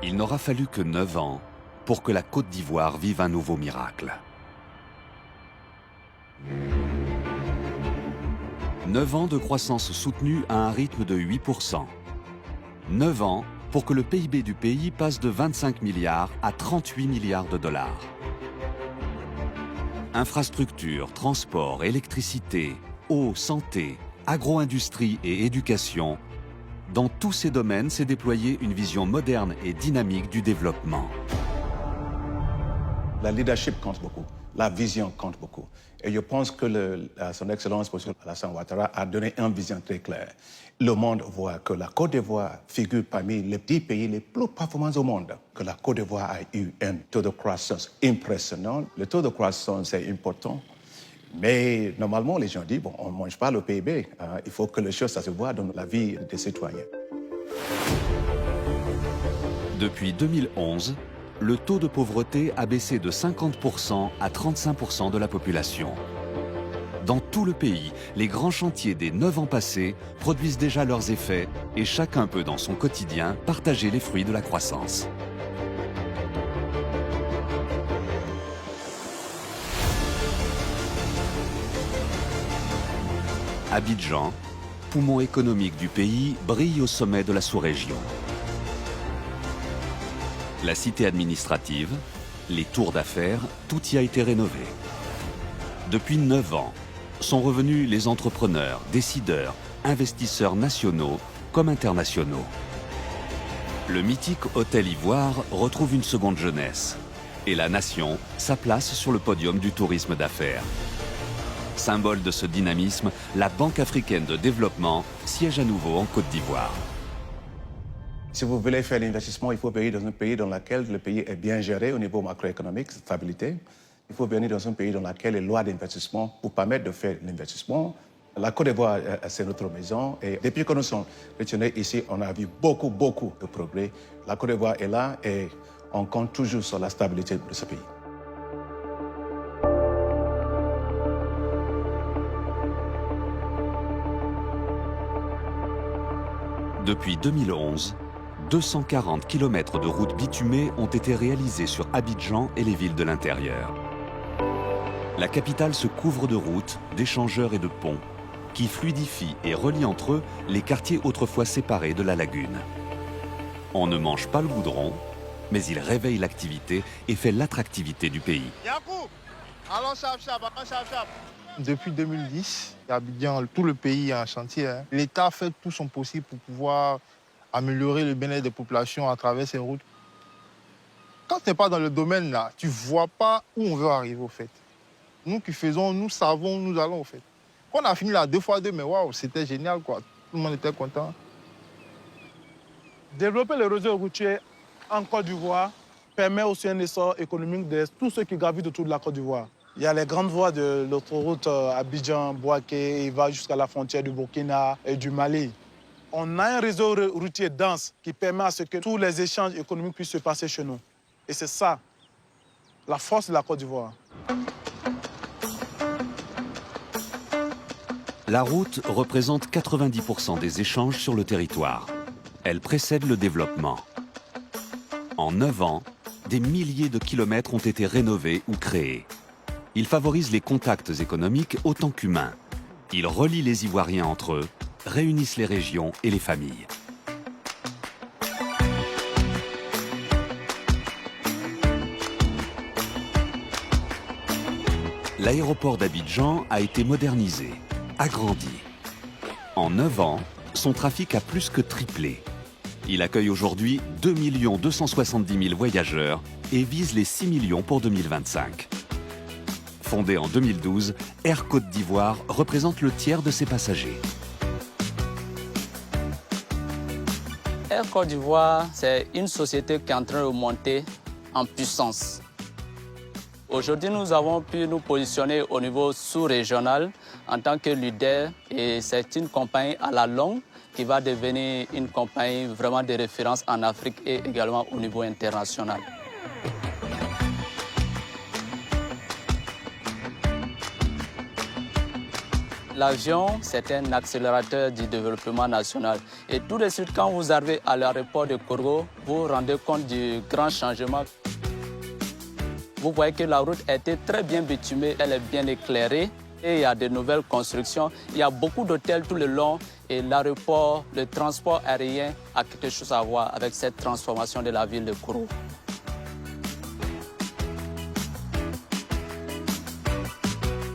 Il n'aura fallu que 9 ans pour que la Côte d'Ivoire vive un nouveau miracle. 9 ans de croissance soutenue à un rythme de 8%. 9 ans pour que le PIB du pays passe de 25 milliards à 38 milliards de dollars. Infrastructures, transports, électricité, eau, santé, agro-industrie et éducation, dans tous ces domaines s'est déployée une vision moderne et dynamique du développement. La leadership compte beaucoup, la vision compte beaucoup. Et je pense que son Excellence, M. Alassane Ouattara, a donné une vision très claire. Le monde voit que la Côte d'Ivoire figure parmi les 10 pays les plus performants au monde, que la Côte d'Ivoire a eu un taux de croissance impressionnant. Le taux de croissance est important, mais normalement, les gens disent, bon, on ne mange pas le PIB, il faut que les choses ça se voit dans la vie des citoyens. Depuis 2011, le taux de pauvreté a baissé de 50% à 35% de la population. Dans tout le pays, les grands chantiers des 9 ans passés produisent déjà leurs effets et chacun peut dans son quotidien partager les fruits de la croissance. Abidjan, poumon économique du pays, brille au sommet de la sous-région. La cité administrative, les tours d'affaires, tout y a été rénové. Depuis 9 ans, sont revenus les entrepreneurs, décideurs, investisseurs nationaux comme internationaux. Le mythique Hôtel Ivoire retrouve une seconde jeunesse et la nation sa place sur le podium du tourisme d'affaires. Symbole de ce dynamisme, la Banque africaine de développement siège à nouveau en Côte d'Ivoire. Si vous voulez faire l'investissement, il faut venir dans un pays dans lequel le pays est bien géré au niveau macroéconomique, stabilité. Il faut venir dans un pays dans lequel les lois d'investissement vous permettent de faire l'investissement. La Côte d'Ivoire, c'est notre maison. Et depuis que nous sommes retournés ici, on a vu beaucoup de progrès. La Côte d'Ivoire est là et on compte toujours sur la stabilité de ce pays. Depuis 2011, 240 km de routes bitumées ont été réalisées sur Abidjan et les villes de l'intérieur. La capitale se couvre de routes, d'échangeurs et de ponts qui fluidifient et relient entre eux les quartiers autrefois séparés de la lagune. On ne mange pas le goudron, mais il réveille l'activité et fait l'attractivité du pays. Depuis 2010, Abidjan, tout le pays est en chantier. L'État fait tout son possible pour pouvoir améliorer le bien-être des populations à travers ces routes. Quand tu n'es pas dans le domaine là, tu ne vois pas où on veut arriver au fait. Nous qui faisons, nous savons où nous allons au fait. Quand on a fini la 2x2, mais waouh, c'était génial quoi. Tout le monde était content. Développer le réseau routier en Côte d'Ivoire permet aussi un essor économique de tous ceux qui gravitent autour de la Côte d'Ivoire. Il y a les grandes voies de l'autoroute Abidjan-Bouaké, il va jusqu'à la frontière du Burkina et du Mali. On a un réseau routier dense qui permet à ce que tous les échanges économiques puissent se passer chez nous. Et c'est ça, la force de la Côte d'Ivoire. La route représente 90% des échanges sur le territoire. Elle précède le développement. En 9 ans, des milliers de kilomètres ont été rénovés ou créés. Il favorise les contacts économiques autant qu'humains. Il relie les Ivoiriens entre eux, réunissent les régions et les familles. L'aéroport d'Abidjan a été modernisé, agrandi. En 9 ans, son trafic a plus que triplé. Il accueille aujourd'hui 2 270 000 voyageurs et vise les 6 millions pour 2025. Fondé en 2012, Air Côte d'Ivoire représente le tiers de ses passagers. Air Côte d'Ivoire, c'est une société qui est en train de monter en puissance. Aujourd'hui, nous avons pu nous positionner au niveau sous-régional en tant que leader et c'est une compagnie à la longue qui va devenir une compagnie vraiment de référence en Afrique et également au niveau international. L'avion, c'est un accélérateur du développement national. Et tout de suite, quand vous arrivez à l'aéroport de Korgo, vous vous rendez compte du grand changement. Vous voyez que la route a été très bien bitumée, elle est bien éclairée. Et il y a de nouvelles constructions. Il y a beaucoup d'hôtels tout le long. Et l'aéroport, le transport aérien a quelque chose à voir avec cette transformation de la ville de Kourou.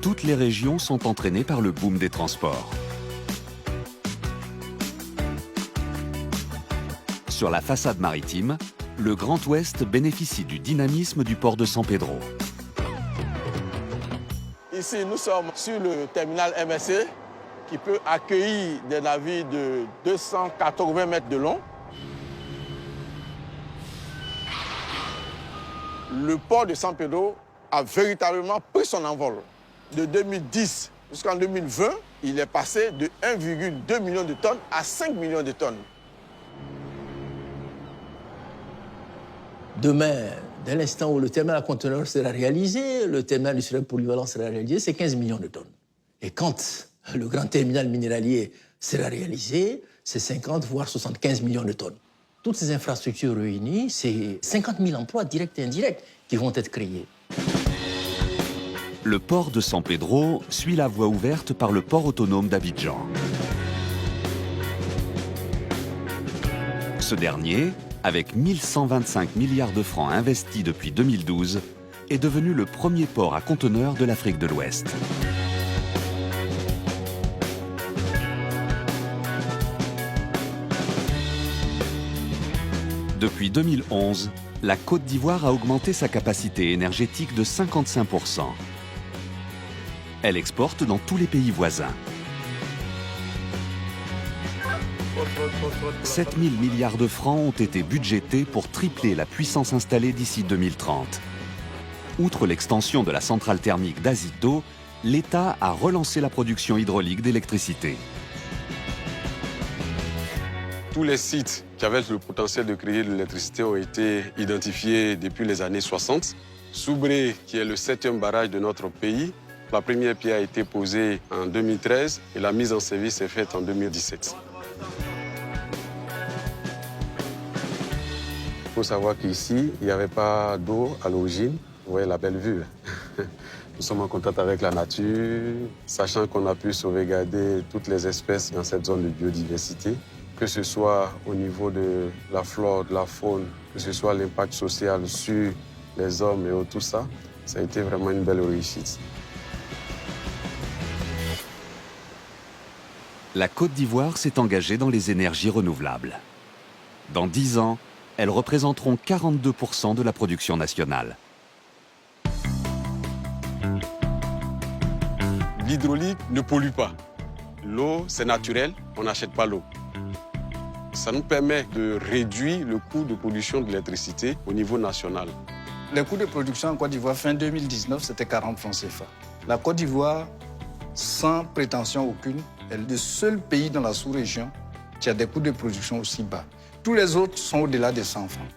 Toutes les régions sont entraînées par le boom des transports. Sur la façade maritime, le Grand Ouest bénéficie du dynamisme du port de San Pedro. Ici, nous sommes sur le terminal MSC qui peut accueillir des navires de 280 mètres de long. Le port de San Pedro a véritablement pris son envol. De 2010 jusqu'en 2020, il est passé de 1,2 million de tonnes à 5 millions de tonnes. Demain, dès l'instant où le terminal à conteneurs sera réalisé, le terminal industriel polyvalent sera réalisé, c'est 15 millions de tonnes. Et quand le grand terminal minéralier sera réalisé, c'est 50 voire 75 millions de tonnes. Toutes ces infrastructures réunies, c'est 50 000 emplois directs et indirects qui vont être créés. Le port de San Pedro suit la voie ouverte par le port autonome d'Abidjan. Ce dernier, avec 1125 milliards de francs investis depuis 2012, est devenu le premier port à conteneurs de l'Afrique de l'Ouest. Depuis 2011, la Côte d'Ivoire a augmenté sa capacité énergétique de 55%. Elle exporte dans tous les pays voisins. 7 000 milliards de francs ont été budgétés pour tripler la puissance installée d'ici 2030. Outre l'extension de la centrale thermique d'Azito, l'État a relancé la production hydraulique d'électricité. Tous les sites qui avaient le potentiel de créer de l'électricité ont été identifiés depuis les années 60. Soubré, qui est le 7e barrage de notre pays, la première pierre a été posée en 2013 et la mise en service est faite en 2017. Il faut savoir qu'ici, il n'y avait pas d'eau à l'origine. Vous voyez la belle vue. Nous sommes en contact avec la nature, sachant qu'on a pu sauvegarder toutes les espèces dans cette zone de biodiversité, que ce soit au niveau de la flore, de la faune, que ce soit l'impact social sur les hommes et tout ça. Ça a été vraiment une belle réussite. La Côte d'Ivoire s'est engagée dans les énergies renouvelables. Dans 10 ans, elles représenteront 42% de la production nationale. L'hydraulique ne pollue pas. L'eau, c'est naturel, on n'achète pas l'eau. Ça nous permet de réduire le coût de production de l'électricité au niveau national. Le coût de production en Côte d'Ivoire, fin 2019, c'était 40 francs CFA. La Côte d'Ivoire, sans prétention aucune, est le seul pays dans la sous-région qui a des coûts de production aussi bas. Tous les autres sont au-delà de 100 francs.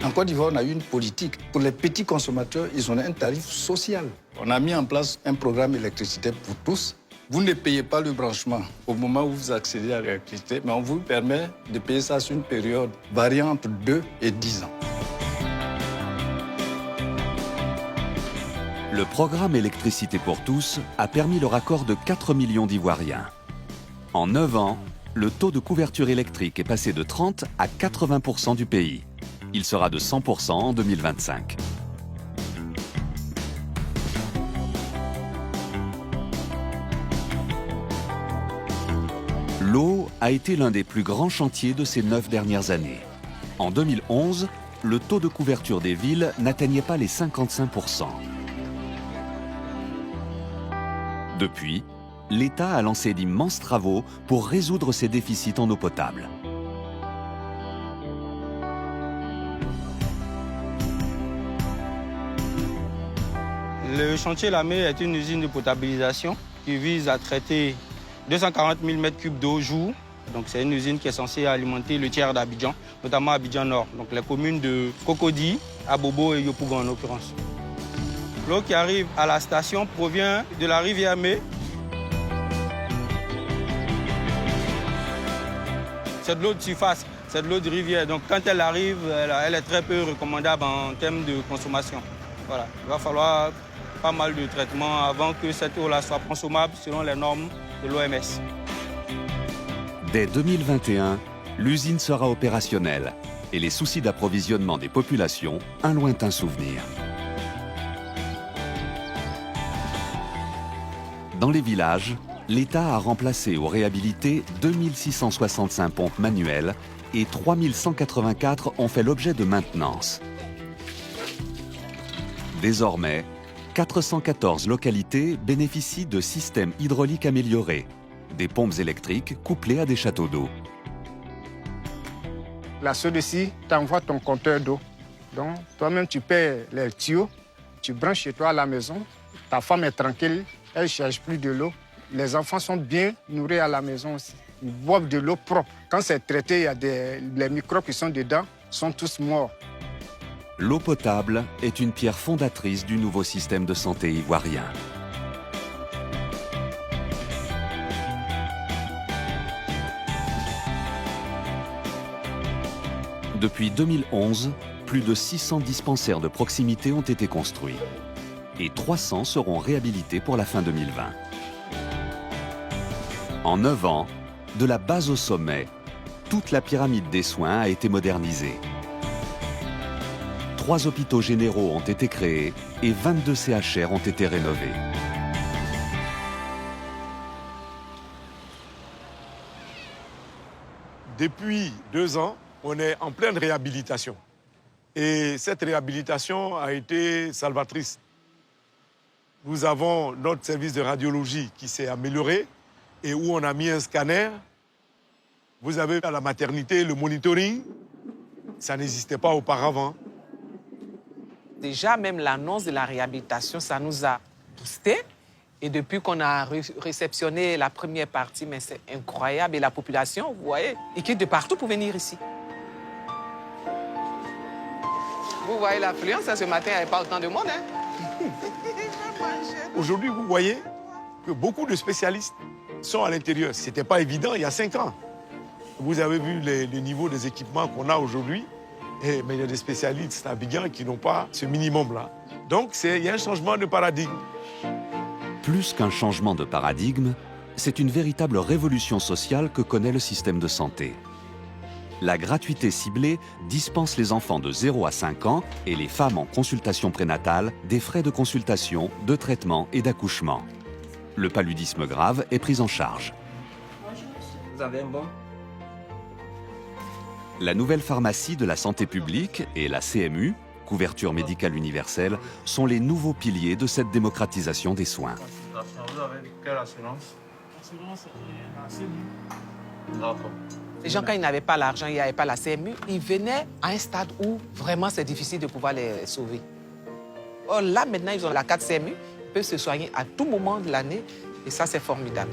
En Côte d'Ivoire, on a eu une politique. Pour les petits consommateurs, ils ont un tarif social. On a mis en place un programme électricité pour tous. Vous ne payez pas le branchement au moment où vous accédez à l'électricité, mais on vous permet de payer ça sur une période variant entre 2 et 10 ans. Le programme Électricité pour tous a permis le raccord de 4 millions d'Ivoiriens. En 9 ans, le taux de couverture électrique est passé de 30 à 80% du pays. Il sera de 100% en 2025. L'eau a été l'un des plus grands chantiers de ces 9 dernières années. En 2011, le taux de couverture des villes n'atteignait pas les 55%. Depuis, l'État a lancé d'immenses travaux pour résoudre ces déficits en eau potable. Le chantier Lamé est une usine de potabilisation qui vise à traiter 240 000 m3 d'eau jour. Donc c'est une usine qui est censée alimenter le tiers d'Abidjan, notamment Abidjan Nord, donc les communes de Cocody, Abobo et Yopougon en l'occurrence. L'eau qui arrive à la station provient de la rivière Mé. C'est de l'eau de surface, c'est de l'eau de rivière. Donc quand elle arrive, elle est très peu recommandable en termes de consommation. Voilà. Il va falloir pas mal de traitements avant que cette eau-là soit consommable selon les normes de l'OMS. Dès 2021, l'usine sera opérationnelle et les soucis d'approvisionnement des populations, un lointain souvenir. Dans les villages, l'État a remplacé ou réhabilité 2665 pompes manuelles et 3184 ont fait l'objet de maintenance. Désormais, 414 localités bénéficient de systèmes hydrauliques améliorés, des pompes électriques couplées à des châteaux d'eau. La SODECI t'envoie ton compteur d'eau. Donc, toi-même, tu paies les tuyaux, tu branches chez toi à la maison, ta femme est tranquille, elle ne cherche plus de l'eau. Les enfants sont bien nourris à la maison aussi. Ils boivent de l'eau propre. Quand c'est traité, il y a les microbes qui sont dedans, sont tous morts. L'eau potable est une pierre fondatrice du nouveau système de santé ivoirien. Depuis 2011, plus de 600 dispensaires de proximité ont été construits et 300 seront réhabilités pour la fin 2020. En 9 ans, de la base au sommet, toute la pyramide des soins a été modernisée. 3 hôpitaux généraux ont été créés et 22 CHR ont été rénovés. Depuis 2 ans, on est en pleine réhabilitation. Et cette réhabilitation a été salvatrice. Nous avons notre service de radiologie qui s'est amélioré et où on a mis un scanner. Vous avez à la maternité le monitoring. Ça n'existait pas auparavant. Déjà, même l'annonce de la réhabilitation, ça nous a boosté. Et depuis qu'on a réceptionné la première partie, mais c'est incroyable. Et la population, vous voyez, ils quittent de partout pour venir ici. Vous voyez l'affluence, ce matin, il n'y avait pas autant de monde. Hein? Aujourd'hui, vous voyez que beaucoup de spécialistes sont à l'intérieur. Ce n'était pas évident il y a 5 ans. Vous avez vu les niveaux des équipements qu'on a aujourd'hui. Mais il y a des spécialistes à Abidjan qui n'ont pas ce minimum-là. Donc, il y a un changement de paradigme. Plus qu'un changement de paradigme, c'est une véritable révolution sociale que connaît le système de santé. La gratuité ciblée dispense les enfants de 0 à 5 ans et les femmes en consultation prénatale des frais de consultation, de traitement et d'accouchement. Le paludisme grave est pris en charge. Vous avez un bon? La nouvelle pharmacie de la santé publique et la CMU, couverture médicale universelle, sont les nouveaux piliers de cette démocratisation des soins. Vous avez quelle assurance? Assurance, Les gens, quand ils n'avaient pas l'argent, il n'y avait pas la CMU, ils venaient à un stade où vraiment c'est difficile de pouvoir les sauver. Or là, maintenant, ils ont la carte CMU, ils peuvent se soigner à tout moment de l'année et ça, c'est formidable.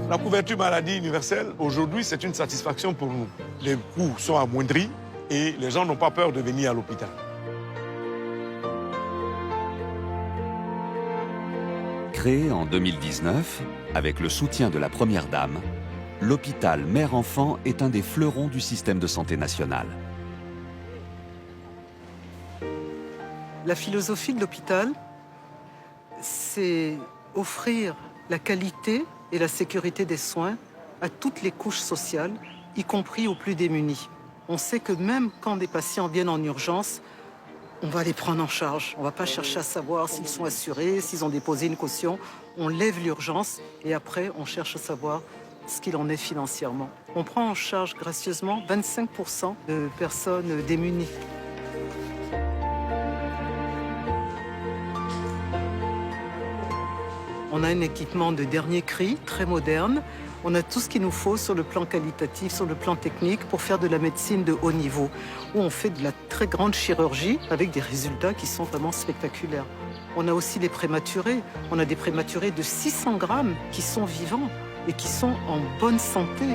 La couverture maladie universelle, aujourd'hui, c'est une satisfaction pour nous. Les coûts sont amoindris et les gens n'ont pas peur de venir à l'hôpital. Créé en 2019, avec le soutien de la Première Dame, l'hôpital Mère-Enfant est un des fleurons du système de santé national. La philosophie de l'hôpital, c'est offrir la qualité et la sécurité des soins à toutes les couches sociales, y compris aux plus démunis. On sait que même quand des patients viennent en urgence, on va les prendre en charge. On ne va pas chercher à savoir s'ils sont assurés, s'ils ont déposé une caution. On lève l'urgence et après, on cherche à savoir ce qu'il en est financièrement. On prend en charge gracieusement 25% de personnes démunies. On a un équipement de dernier cri, très moderne. On a tout ce qu'il nous faut sur le plan qualitatif, sur le plan technique, pour faire de la médecine de haut niveau, où on fait de la très grande chirurgie avec des résultats qui sont vraiment spectaculaires. On a aussi les prématurés. On a des prématurés de 600 grammes qui sont vivants et qui sont en bonne santé.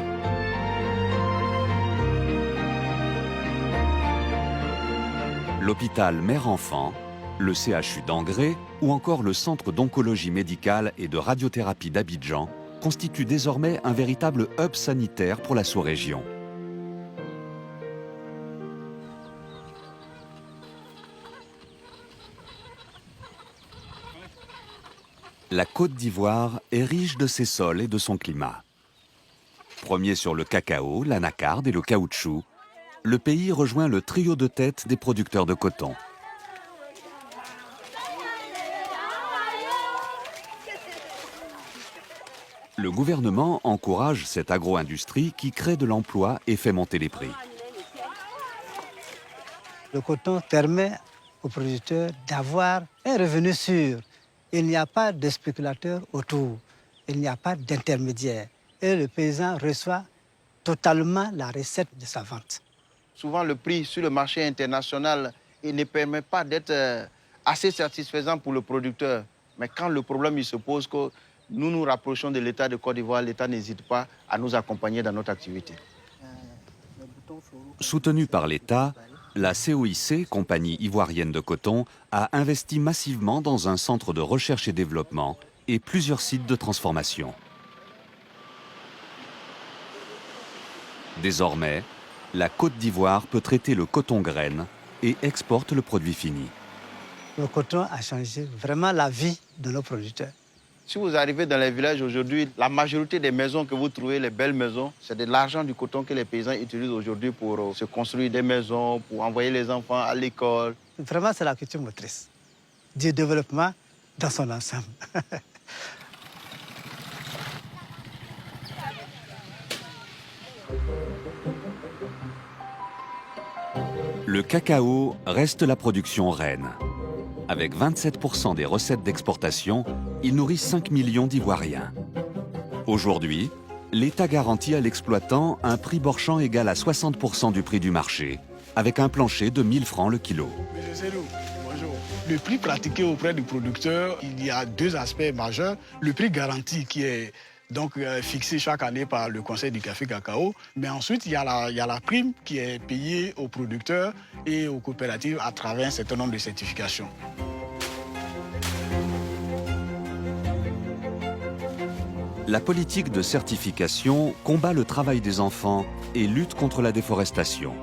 L'hôpital Mère-Enfant le CHU d'Angré ou encore le Centre d'oncologie médicale et de radiothérapie d'Abidjan constituent désormais un véritable hub sanitaire pour la sous-région. La Côte d'Ivoire est riche de ses sols et de son climat. Premier sur le cacao, l'anacarde et le caoutchouc, le pays rejoint le trio de tête des producteurs de coton. Le gouvernement encourage cette agro-industrie qui crée de l'emploi et fait monter les prix. Le coton permet aux producteurs d'avoir un revenu sûr. Il n'y a pas de spéculateurs autour, il n'y a pas d'intermédiaire. Et le paysan reçoit totalement la recette de sa vente. Souvent, le prix sur le marché international il ne permet pas d'être assez satisfaisant pour le producteur. Mais quand le problème il se pose, que nous nous rapprochons de l'État de Côte d'Ivoire, l'État n'hésite pas à nous accompagner dans notre activité. Soutenue par l'État, la COIC, Compagnie ivoirienne de coton, a investi massivement dans un centre de recherche et développement et plusieurs sites de transformation. Désormais, la Côte d'Ivoire peut traiter le coton graine et exporte le produit fini. Le coton a changé vraiment la vie de nos producteurs. Si vous arrivez dans les villages aujourd'hui, la majorité des maisons que vous trouvez, les belles maisons, c'est de l'argent du coton que les paysans utilisent aujourd'hui pour se construire des maisons, pour envoyer les enfants à l'école. Vraiment, c'est la culture motrice du développement dans son ensemble. Le cacao reste la production reine. Avec 27% des recettes d'exportation, il nourrit 5 millions d'Ivoiriens. Aujourd'hui, l'État garantit à l'exploitant un prix borchant égal à 60% du prix du marché, avec un plancher de 1000 francs le kilo. Bonjour. Le prix pratiqué auprès du producteur, il y a deux aspects majeurs. Le prix garanti qui est donc fixé chaque année par le Conseil du café cacao. Mais ensuite, il y a la prime qui est payée aux producteurs et aux coopératives à travers un certain nombre de certifications. La politique de certification combat le travail des enfants et lutte contre la déforestation.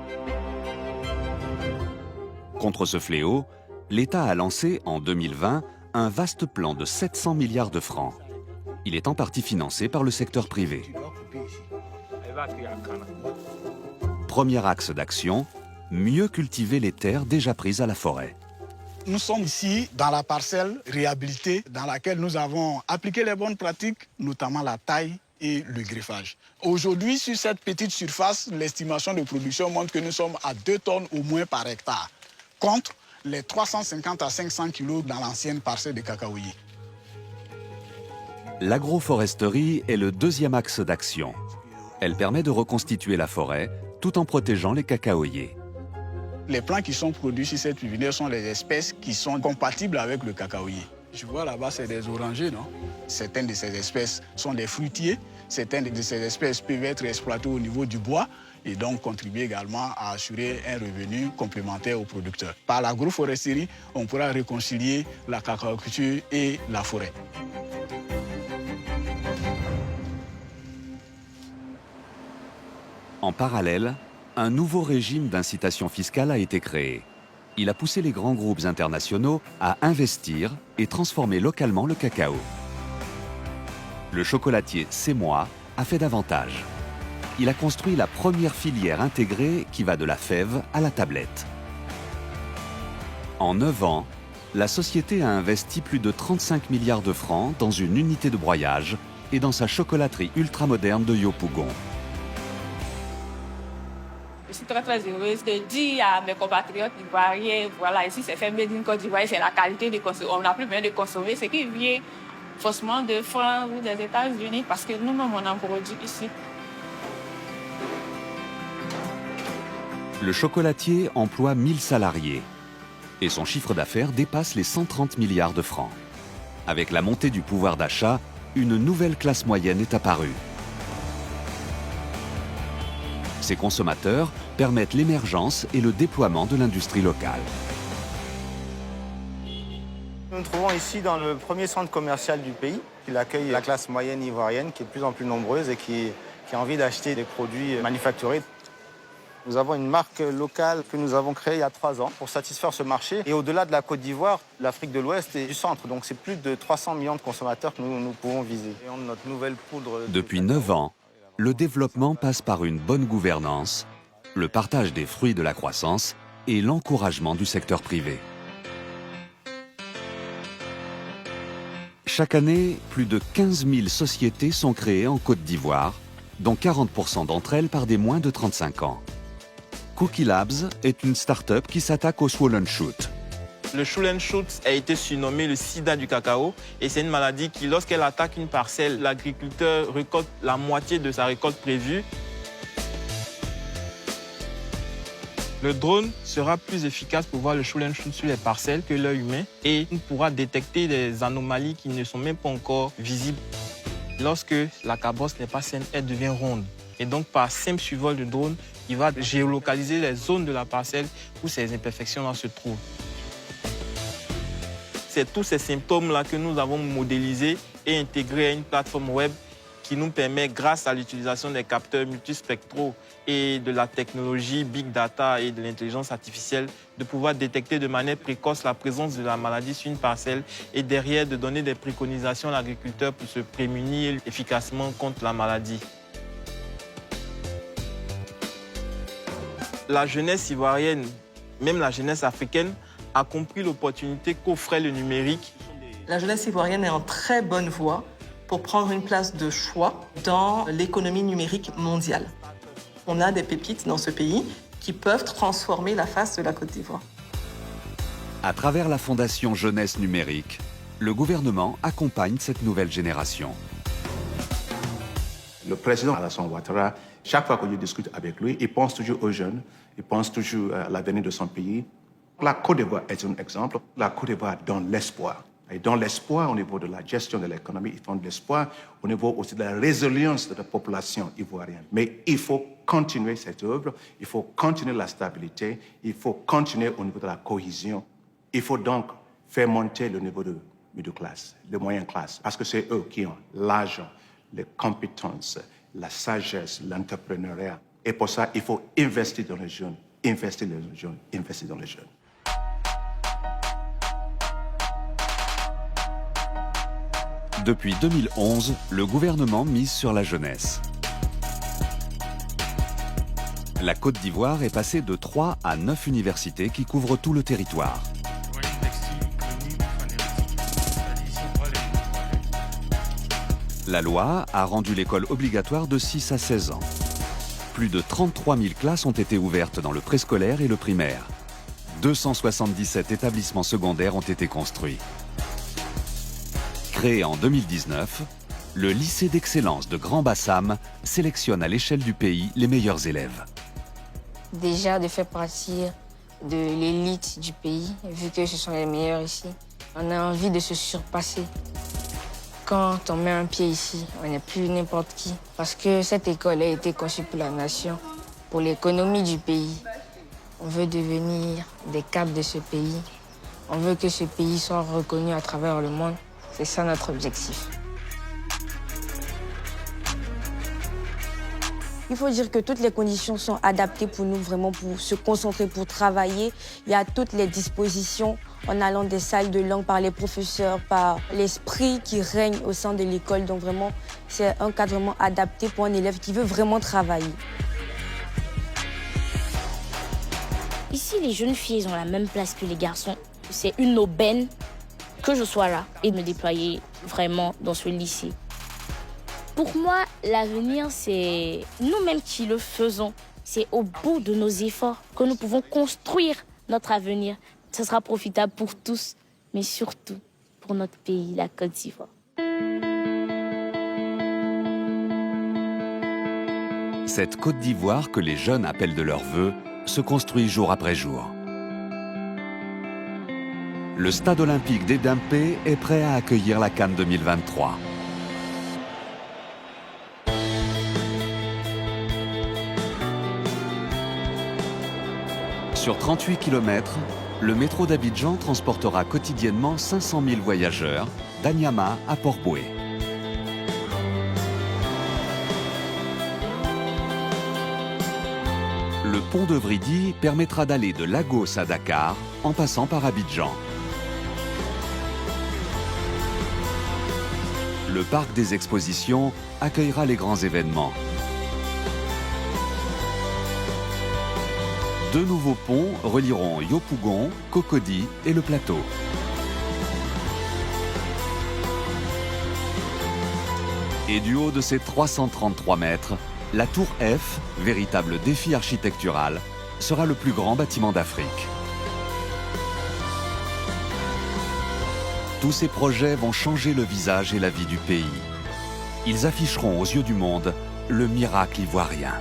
Contre ce fléau, l'État a lancé en 2020 un vaste plan de 700 milliards de francs. Il est en partie financé par le secteur privé. Premier axe d'action, mieux cultiver les terres déjà prises à la forêt. Nous sommes ici dans la parcelle réhabilitée dans laquelle nous avons appliqué les bonnes pratiques, notamment la taille et le greffage. Aujourd'hui, sur cette petite surface, l'estimation de production montre que nous sommes à 2 tonnes au moins par hectare, contre les 350 à 500 kilos dans l'ancienne parcelle de cacaoyer. L'agroforesterie est le deuxième axe d'action. Elle permet de reconstituer la forêt tout en protégeant les cacaoyers. Les plants qui sont produits sur cette pépinière sont les espèces qui sont compatibles avec le cacaoyer. Je vois là-bas, c'est des orangers, non? Certaines de ces espèces sont des fruitiers. Certaines de ces espèces peuvent être exploitées au niveau du bois et donc contribuer également à assurer un revenu complémentaire aux producteurs. Par l'agroforesterie, on pourra réconcilier la cacaoculture et la forêt. En parallèle, un nouveau régime d'incitation fiscale a été créé. Il a poussé les grands groupes internationaux à investir et transformer localement le cacao. Le chocolatier C'est Moi a fait davantage. Il a construit la première filière intégrée qui va de la fève à la tablette. En 9 ans, la société a investi plus de 35 milliards de francs dans une unité de broyage et dans sa chocolaterie ultramoderne de Yopougon. Je suis très heureuse de dire à mes compatriotes ivoiriens, voilà, ici c'est fait Made in Côte d'Ivoire, c'est la qualité de consommer. On n'a plus besoin de consommer ce qui vient forcément de France ou des États-Unis parce que nous-mêmes on en produit ici. Le chocolatier emploie 1000 salariés et son chiffre d'affaires dépasse les 130 milliards de francs. Avec la montée du pouvoir d'achat, une nouvelle classe moyenne est apparue. Ces consommateurs permettent l'émergence et le déploiement de l'industrie locale. Nous nous trouvons ici dans le premier centre commercial du pays. Il accueille la classe moyenne ivoirienne qui est de plus en plus nombreuse et qui a envie d'acheter des produits manufacturés. Nous avons une marque locale que nous avons créée il y a 3 ans pour satisfaire ce marché. Et au-delà de la Côte d'Ivoire, l'Afrique de l'Ouest et du centre. Donc c'est plus de 300 millions de consommateurs que nous pouvons viser. Et on a notre nouvelle poudre. Depuis 9 ans, le développement passe par une bonne gouvernance, le partage des fruits de la croissance et l'encouragement du secteur privé. Chaque année, plus de 15 000 sociétés sont créées en Côte d'Ivoire, dont 40% d'entre elles par des moins de 35 ans. Cookie Labs est une start-up qui s'attaque au swollen shoot. Le swollen shoot a été surnommé le sida du cacao et c'est une maladie qui, lorsqu'elle attaque une parcelle, l'agriculteur récolte la moitié de sa récolte prévue. Le drone sera plus efficace pour voir le swollen shoot sur les parcelles que l'œil humain et il pourra détecter des anomalies qui ne sont même pas encore visibles. Lorsque la cabosse n'est pas saine, elle devient ronde. Et donc, par simple survol de drone, il va géolocaliser les zones de la parcelle où ces imperfections-là se trouvent. C'est tous ces symptômes-là que nous avons modélisés et intégrés à une plateforme web qui nous permet, grâce à l'utilisation des capteurs multispectraux et de la technologie Big Data et de l'intelligence artificielle, de pouvoir détecter de manière précoce la présence de la maladie sur une parcelle et derrière de donner des préconisations à l'agriculteur pour se prémunir efficacement contre la maladie. La jeunesse ivoirienne, même la jeunesse africaine, a compris l'opportunité qu'offrait le numérique. La jeunesse ivoirienne est en très bonne voie pour prendre une place de choix dans l'économie numérique mondiale. On a des pépites dans ce pays qui peuvent transformer la face de la Côte d'Ivoire. À travers la Fondation Jeunesse Numérique, le gouvernement accompagne cette nouvelle génération. Le président Alassane Ouattara, chaque fois que je discute avec lui, il pense toujours aux jeunes, il pense toujours à l'avenir de son pays. La Côte d'Ivoire est un exemple. La Côte d'Ivoire donne l'espoir. Et dans l'espoir au niveau de la gestion de l'économie, ils font de l'espoir au niveau aussi de la résilience de la population ivoirienne. Mais il faut continuer cette œuvre, il faut continuer la stabilité, il faut continuer au niveau de la cohésion. Il faut donc faire monter le niveau de middle class, de moyenne classe, parce que c'est eux qui ont l'argent, les compétences, la sagesse, l'entrepreneuriat. Et pour ça, il faut investir dans les jeunes, investir dans les jeunes, investir dans les jeunes. Depuis 2011, le gouvernement mise sur la jeunesse. La Côte d'Ivoire est passée de 3 à 9 universités qui couvrent tout le territoire. La loi a rendu l'école obligatoire de 6 à 16 ans. Plus de 33 000 classes ont été ouvertes dans le préscolaire et le primaire. 277 établissements secondaires ont été construits. Créé en 2019, le lycée d'excellence de Grand Bassam sélectionne à l'échelle du pays les meilleurs élèves. Déjà de faire partie de l'élite du pays, vu que ce sont les meilleurs ici, on a envie de se surpasser. Quand on met un pied ici, on n'est plus n'importe qui. Parce que cette école a été conçue pour la nation, pour l'économie du pays. On veut devenir des caps de ce pays. On veut que ce pays soit reconnu à travers le monde. C'est ça notre objectif. Il faut dire que toutes les conditions sont adaptées pour nous, vraiment pour se concentrer, pour travailler. Il y a toutes les dispositions en allant des salles de langue par les professeurs, par l'esprit qui règne au sein de l'école. Donc vraiment, c'est un cadre vraiment adapté pour un élève qui veut vraiment travailler. Ici, les jeunes filles ont la même place que les garçons. C'est une aubaine que je sois là et de me déployer vraiment dans ce lycée. Pour moi, l'avenir, c'est nous-mêmes qui le faisons. C'est au bout de nos efforts que nous pouvons construire notre avenir. Ce sera profitable pour tous, mais surtout pour notre pays, la Côte d'Ivoire. Cette Côte d'Ivoire que les jeunes appellent de leur vœu se construit jour après jour. Le stade olympique d'Édimpé est prêt à accueillir la CAN 2023. Sur 38 km, le métro d'Abidjan transportera quotidiennement 500 000 voyageurs d'Anyama à Port-Boué. Le pont de Vridi permettra d'aller de Lagos à Dakar en passant par Abidjan. Le parc des expositions accueillera les grands événements. 2 nouveaux ponts relieront Yopougon, Cocody et le plateau. Et du haut de ses 333 mètres, la tour F, véritable défi architectural, sera le plus grand bâtiment d'Afrique. Tous ces projets vont changer le visage et la vie du pays. Ils afficheront aux yeux du monde le miracle ivoirien.